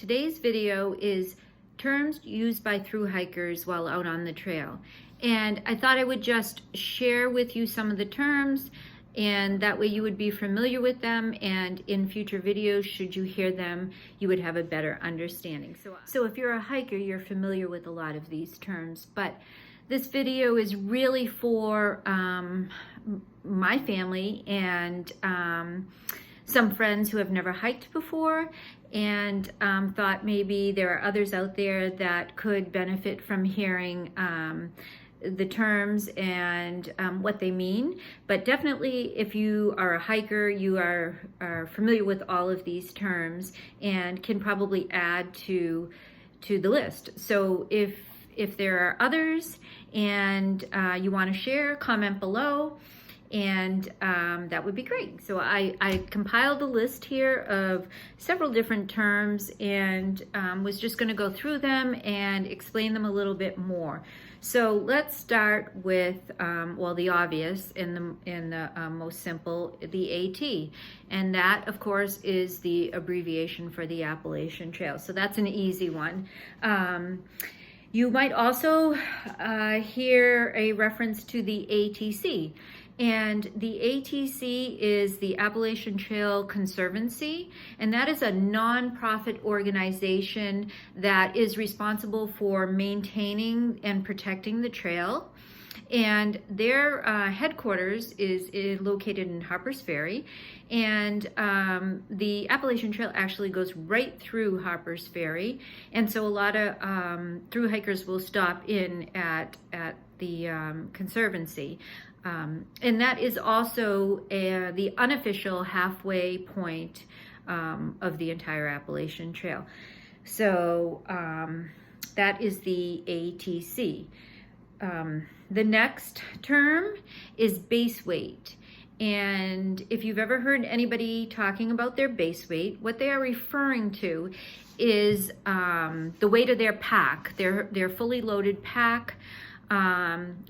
Today's video is terms used by thru hikers while out on the trail. And I thought I would just share with you some of the terms, and that way you would be familiar with them, and in future videos, should you hear them, you would have a better understanding. So if you're a hiker, you're familiar with a lot of these terms, but this video is really for my family and some friends who have never hiked before, and thought maybe there are others out there that could benefit from hearing the terms and what they mean. But definitely, if you are a hiker, you are familiar with all of these terms and can probably add to the list. So if there are others and you want to share, comment below, and that would be great. So I compiled a list here of several different terms and was just going to go through them and explain them a little bit more. So let's start with the obvious and the most simple, the AT, and that of course is the abbreviation for the Appalachian Trail. So that's an easy one. You might also hear a reference to the ATC. And the ATC is the Appalachian Trail Conservancy, and that is a nonprofit organization that is responsible for maintaining and protecting the trail. And their headquarters is located in Harpers Ferry, and the Appalachian Trail actually goes right through Harpers Ferry, and so a lot of thru hikers will stop in at the Conservancy. And that is also the unofficial halfway point of the entire Appalachian Trail. So that is the ATC. The next term is base weight. And if you've ever heard anybody talking about their base weight, what they are referring to is the weight of their pack, their fully loaded pack,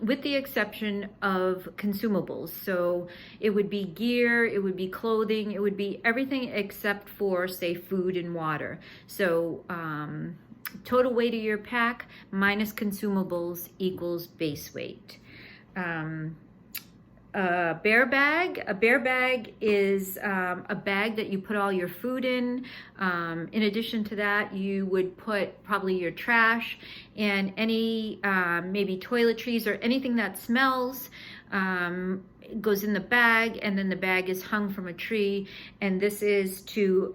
with the exception of consumables. So it would be gear, it would be clothing, it would be everything except for, say, food and water. So total weight of your pack minus consumables equals base weight. A bear bag is a bag that you put all your food in. In addition to that, you would put probably your trash and any maybe toiletries or anything that smells goes in the bag, and then the bag is hung from a tree, and this is to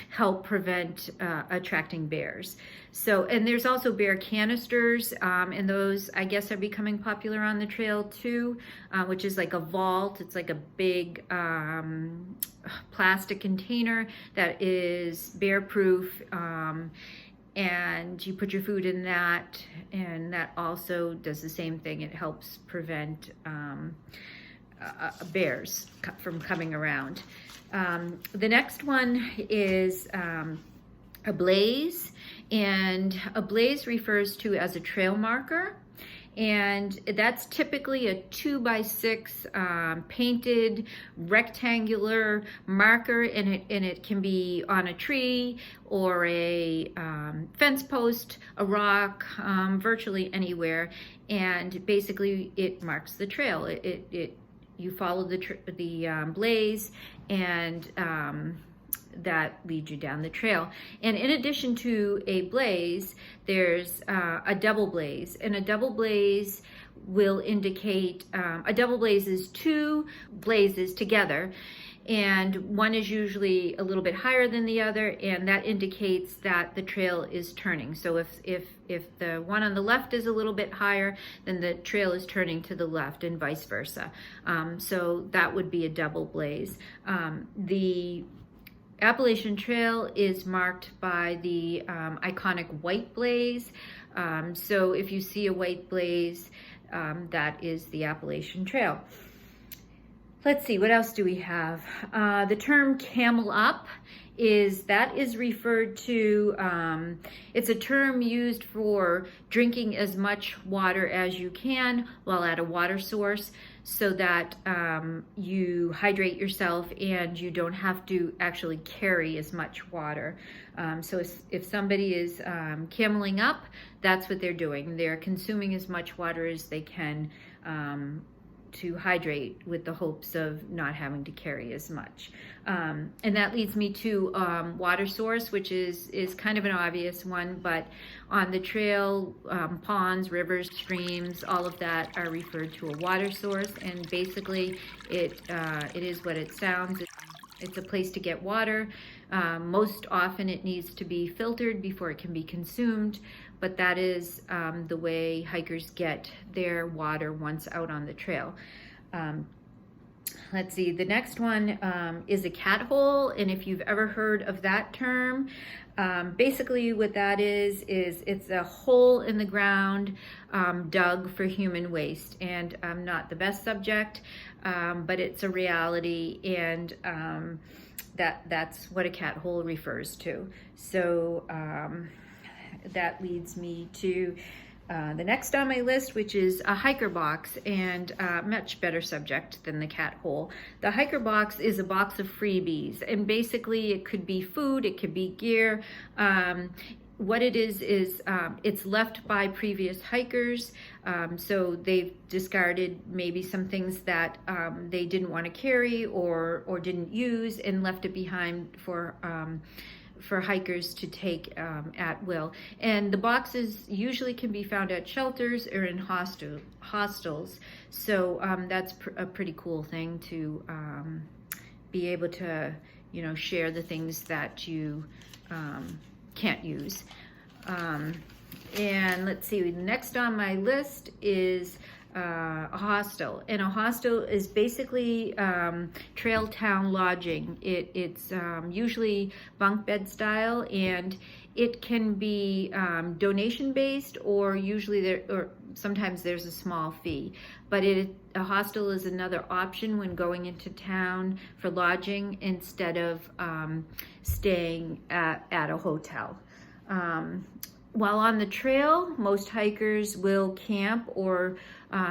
help prevent attracting bears. So, and there's also bear canisters, and those I guess are becoming popular on the trail too, which is like a vault. It's like a big plastic container that is bear proof, and you put your food in that, and that also does the same thing. It helps prevent bears from coming around. The next one is a blaze, and a blaze refers to as a trail marker, and that's typically a 2x6 painted rectangular marker, and it can be on a tree or a fence post, a rock, virtually anywhere, and basically it marks the trail. You follow the blaze, and that leads you down the trail. And in addition to a blaze, there's a double blaze, and a double blaze will indicate, a double blaze is two blazes together, and one is usually a little bit higher than the other, and that indicates that the trail is turning. So if the one on the left is a little bit higher, then the trail is turning to the left, and vice versa. So that would be a double blaze. The Appalachian Trail is marked by the iconic white blaze. So if you see a white blaze, that is the Appalachian Trail. Let's see, what else do we have? The term camel up is referred to, it's a term used for drinking as much water as you can while at a water source. so that you hydrate yourself and you don't have to actually carry as much water. So if somebody is cameling up, that's what they're doing. They're consuming as much water as they can to hydrate, with the hopes of not having to carry as much. And that leads me to water source, which is kind of an obvious one, but on the trail, ponds, rivers, streams, all of that are referred to a water source. And basically it is what it sounds. It's a place to get water. Most often it needs to be filtered before it can be consumed, but that is the way hikers get their water once out on the trail. Let's see, the next one is a cat hole, and if you've ever heard of that term, basically what that is it's a hole in the ground dug for human waste. And I'm not the best subject, but it's a reality, and that's what a cat hole refers to. So that leads me to the next on my list, which is a hiker box, and a much better subject than the cat hole. The hiker box is a box of freebies, and basically it could be food, it could be gear. What it is it's left by previous hikers, so they've discarded maybe some things that they didn't want to carry or didn't use, and left it behind for hikers to take at will. And the boxes usually can be found at shelters or in hostels. So that's a pretty cool thing to be able to, share the things that you can't use. And let's see, next on my list is a hostel. And a hostel is basically trail town lodging. It's usually bunk bed style, and it can be donation based, or usually sometimes there's a small fee. But a hostel is another option when going into town for lodging instead of staying at a hotel. While on the trail, most hikers will camp or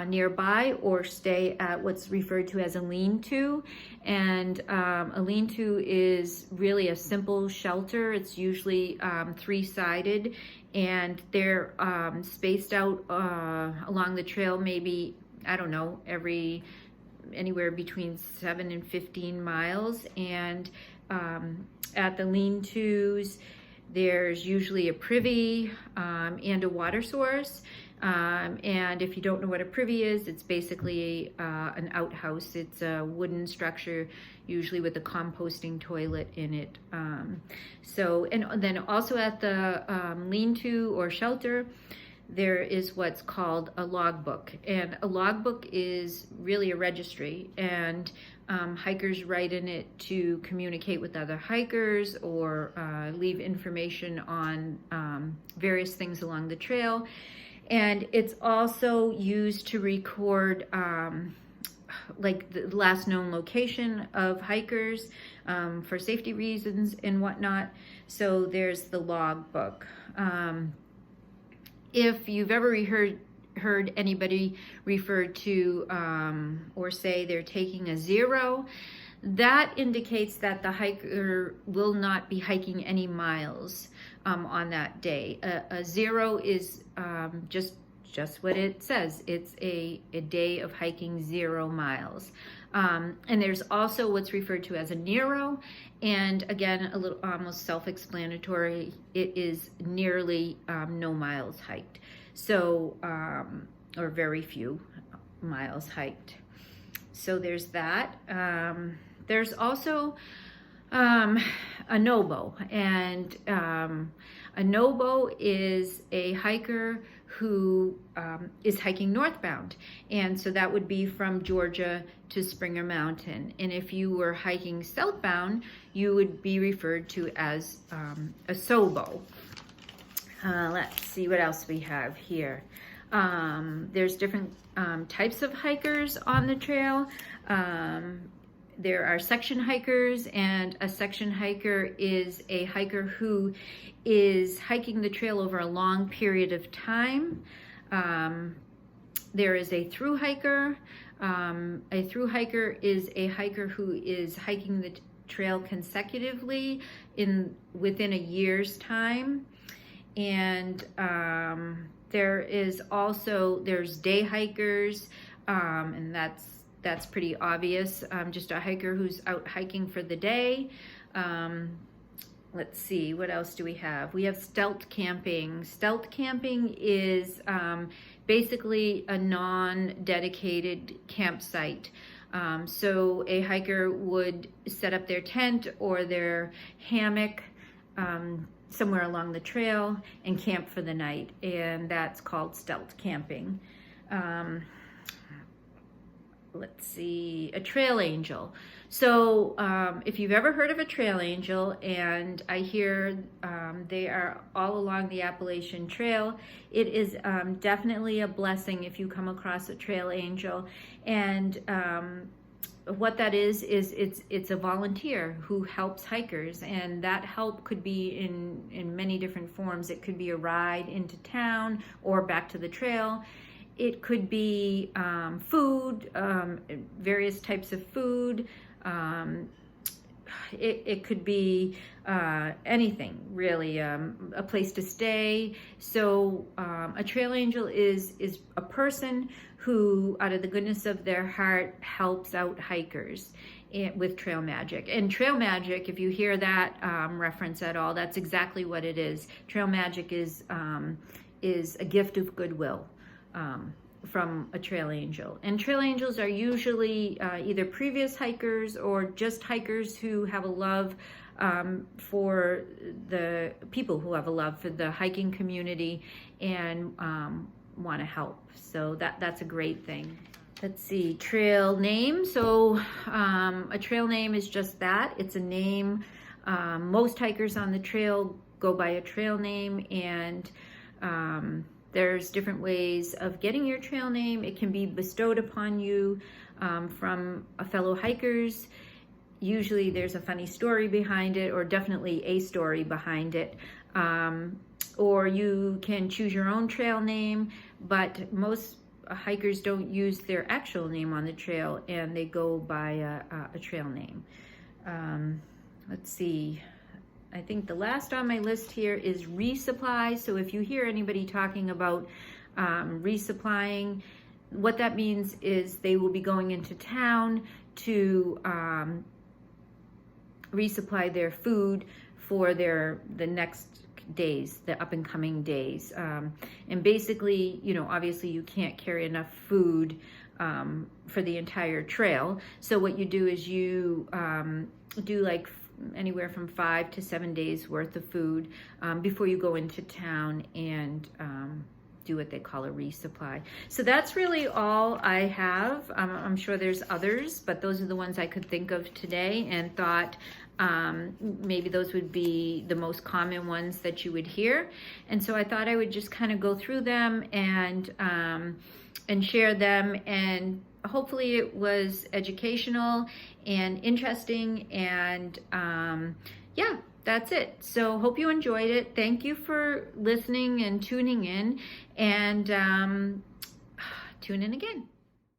nearby, or stay at what's referred to as a lean-to. And a lean-to is really a simple shelter. It's usually three-sided, and they're spaced out along the trail, maybe, I don't know, anywhere between 7 and 15 miles. And at the lean-tos, there's usually a privy and a water source. And if you don't know what a privy is, it's basically an outhouse. It's a wooden structure, usually with a composting toilet in it. And then also at the lean-to or shelter, there is what's called a logbook. And a logbook is really a registry, and hikers write in it to communicate with other hikers, or leave information on various things along the trail. And it's also used to record like the last known location of hikers for safety reasons and whatnot. So there's the logbook. If you've ever heard anybody refer to or say they're taking a 0, that indicates that the hiker will not be hiking any miles on that day. A 0 is just what it says. It's a day of hiking 0 miles. And there's also what's referred to as a Nero, and again, a little almost self-explanatory. It is nearly no miles hiked, so or very few miles hiked. So there's that. There's also a nobo, and a nobo is a hiker who is hiking northbound, and so that would be from Georgia to Springer Mountain. And if you were hiking southbound, you would be referred to as a sobo. Let's see what else we have here. There's different types of hikers on the trail. There are section hikers, and a section hiker is a hiker who is hiking the trail over a long period of time. There is a through hiker, A through hiker is a hiker who is hiking the trail consecutively within a year's time. And there's day hikers, and that's pretty obvious. Just a hiker who's out hiking for the day. Let's see, what else do we have? We have stealth camping. Stealth camping is basically a non-dedicated campsite. So a hiker would set up their tent or their hammock somewhere along the trail and camp for the night, and that's called stealth camping. Let's see, a trail angel. So if you've ever heard of a trail angel, and I hear they are all along the Appalachian Trail, it is definitely a blessing if you come across a trail angel. And what that is it's a volunteer who helps hikers, and that help could be in many different forms. It could be a ride into town or back to the trail. It could be food, various types of food. It could be anything, really, a place to stay. So a trail angel is a person who, out of the goodness of their heart, helps out hikers with trail magic. And trail magic, if you hear that reference at all, that's exactly what it is. Trail magic is a gift of goodwill from a trail angel. And trail angels are usually either previous hikers or just hikers who have a love for the people who have a love for the hiking community and want to help. So that's a great thing. Let's see, trail name. So a trail name is just that. It's a name. Most hikers on the trail go by a trail name, and there's different ways of getting your trail name. It can be bestowed upon you from a fellow hikers. Usually there's a funny story behind it, or definitely a story behind it. Or you can choose your own trail name, but most hikers don't use their actual name on the trail, and they go by a trail name. Let's see. I think the last on my list here is resupply. So if you hear anybody talking about resupplying, what that means is they will be going into town to resupply their food for the next days, the up and coming days. And basically, obviously you can't carry enough food for the entire trail. So what you do is you do like anywhere from 5 to 7 days worth of food before you go into town and do what they call a resupply. So that's really all I have. I'm sure there's others, but those are the ones I could think of today, and thought maybe those would be the most common ones that you would hear. And so I thought I would just kind of go through them and share them, and hopefully it was educational and interesting, and yeah, that's it. So hope you enjoyed it. Thank you for listening and tuning in, and tune in again.